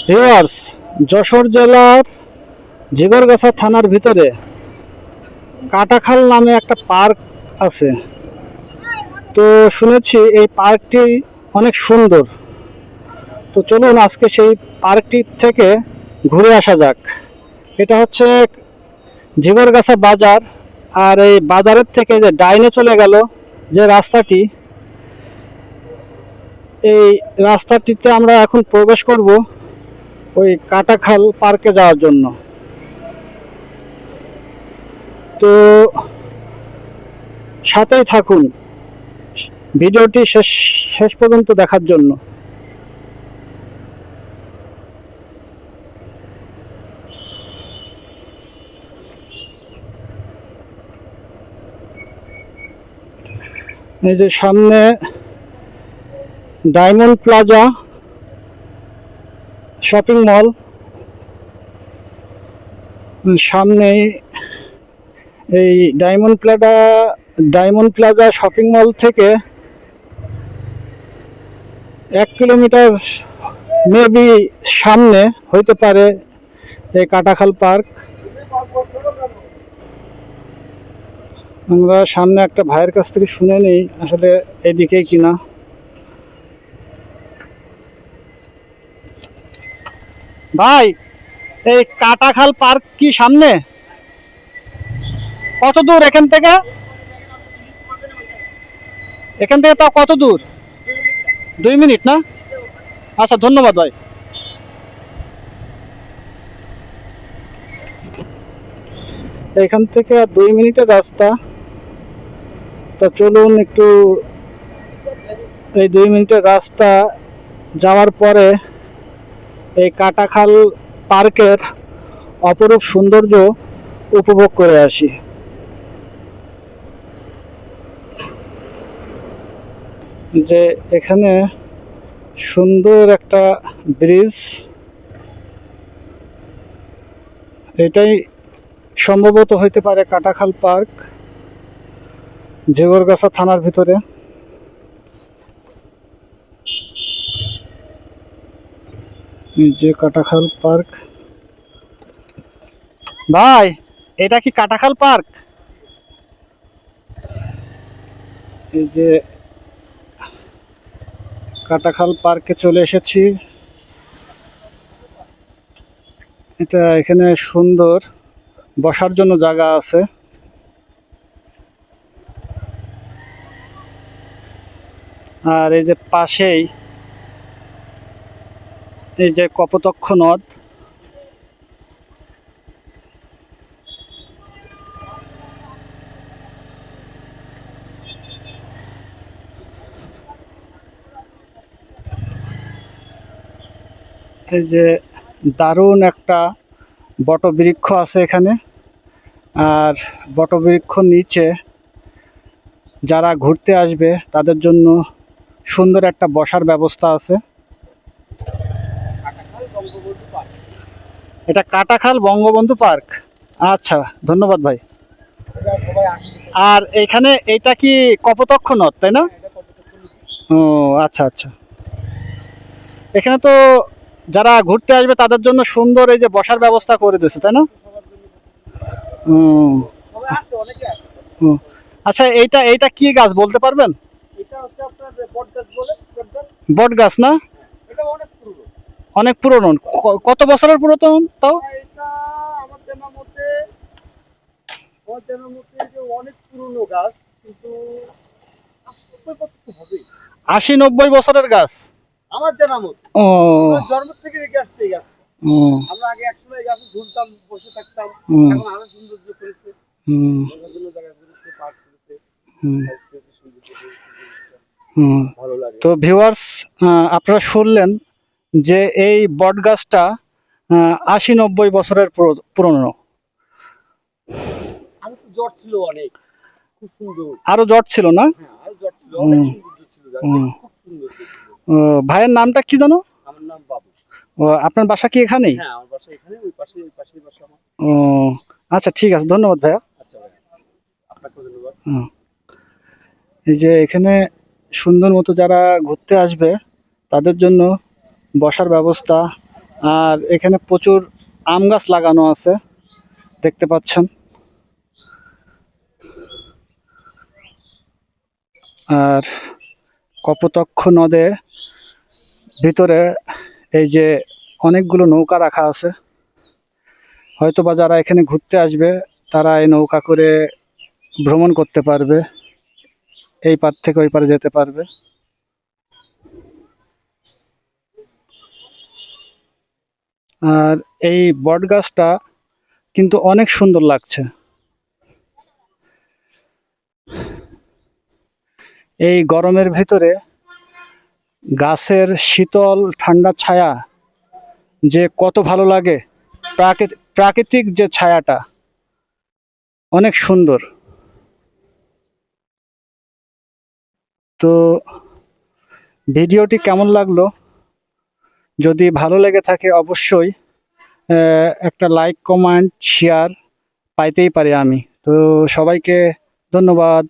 Viewers, Jessore জেলার জিগরগাছা থানার ভিতরে কাটাখাল নামে একটা পার্ক আছে। তো শুনেছি এই পার্কটি অনেক সুন্দর। তো চলুন আজকে সেই পার্কটি থেকে ঘুরে আসা যাক। এটা হচ্ছে জিগরগাছা বাজার। আর এই বাজারের থেকে যে ডাইনে চলে গেল যে রাস্তাটি, এই রাস্তাটিতে আমরা এখন প্রবেশ করব ওই কাটাখাল পার্কে যাওয়ার জন্য। তো সাথেই থাকুন ভিডিওটি শেষ শেষ পর্যন্ত দেখার জন্য। এই যে সামনে ডায়মন্ড প্লাজা শপিং মল, সামনে এই ডায়মন্ড প্লাজা শপিং মল থেকে 1 কিলোমিটার মেবি সামনে হইতে পারে এই কাটাখাল পার্ক। আমরা সামনে একটা ভাইয়ের কাছ থেকে শুনে নিই আসলে এদিকেই কিনা। ভাই, এই কাটাখাল পার্ক কি সামনে? কত দূর এখান থেকে? এখান থেকে তাও কত দূর? 2 মিনিট না? আচ্ছা, ধন্যবাদ ভাই। এখান থেকে 2 মিনিটের রাস্তা। তা চলুন একটু এই 2 মিনিটের রাস্তা যাওয়ার পরে এই কাটাখাল পার্কের অপরূপ সৌন্দর্য উপভোগ করে আসি। যে এখানে সুন্দর একটা ব্রিজ, এটাই সম্ভবত হইতে পারে কাটাখাল পার্ক, জিগরগাছা থানার ভিতরে। যে কাটাখাল পার্ক। ভাই, এটা কি কাটাখাল পার্ক? এই যে কাটাখাল পার্কে চলে এসেছি। এটা এখানে সুন্দর বসার জন্য জায়গা আছে। আর এই যে পাশেই এই যে কপোতাক্ষ নদ। এই যে দারুণ একটা বটবৃক্ষ আছে এখানে। আর বটবৃক্ষ নিচে যারা ঘুরতে আসবে তাদের জন্য সুন্দর একটা বসার ব্যবস্থা আছে। এটা কাটাখাল বঙ্গবন্ধু পার্ক। আচ্ছা, ধন্যবাদ ভাই। আর এখানে এটা কি কপোতাক্ষ নদ, তাই না? ও আচ্ছা আচ্ছা। এখানে তো যারা ঘুরতে আসবে তাদের জন্য সুন্দর এই যে বসার ব্যবস্থা করে দিয়েছে, তাই না? হুম। আচ্ছা, এইটা এইটা কি গাছ বলতে পারবেন? বট গাছ না? অনেক পুরনো। কত বছরের পুরাতন তাও? অনেক পুরনো গাছ, কিন্তু 80-90 বছরের গাছ আমার জানা মতো। ও জন্ম থেকে দেখে আসছে এই গাছ। ও আমরা আগে একসময় এই গাছে ঝুলতাম, বসে থাকতাম। এখন আরো সৌন্দর্য করেছে, বসার জন্য জায়গা করেছে, পার্ক করেছে, ভালো লাগে। তো ভিউয়ার্স, আপনারা শুনলেন যে এই বট গাছটা 80-90 বছরের পুরনো। আরো তো জ্বর ছিল অনেক, খুব সুন্দর। আরো জট ছিল না? হ্যাঁ, আরো জ্বর ছিল, অনেক সৌন্দর্য ছিল, খুব সুন্দর। ভাইয়ের নামটা কি জানো? আমার নাম বাবু। ও, আপনার বাসা কি এখানেই? হ্যাঁ, আমার বাসা এখানে, ওই পাশেই বাসা আমার। ও আচ্ছা, ঠিক আছে, ধন্যবাদ ভাইয়া। আচ্ছা ভাই, আপনাকে ধন্যবাদ। এই যে এখানে সুন্দর মতো যারা ঘুরতে আসবে তাদের জন্য বসার ব্যবস্থা, আর এখানে প্রচুর আম গাছ লাগানো আছে, দেখতে পাচ্ছেন। আর কপোতাক্ষ নদে ভিতরে এই যে অনেকগুলো নৌকা রাখা আছে, হয়তোবা যারা এখানে ঘুরতে আসবে তারা এই নৌকা করে ভ্রমণ করতে পারবে, এই পার থেকে ওই পারে যেতে পারবে। আর এই বট গাছটা কিন্তু অনেক সুন্দর লাগছে। এই গরমের ভিতরে গাছের শীতল ঠান্ডা ছায়া যে কত ভালো লাগে, প্রাকৃতিক যে ছায়াটা অনেক সুন্দর। তো ভিডিওটি কেমন লাগলো, যদি ভালো লেগে থাকে অবশ্যই একটা লাইক, কমেন্ট, শেয়ার পাইতেই পারি আমি। তো সবাইকে ধন্যবাদ।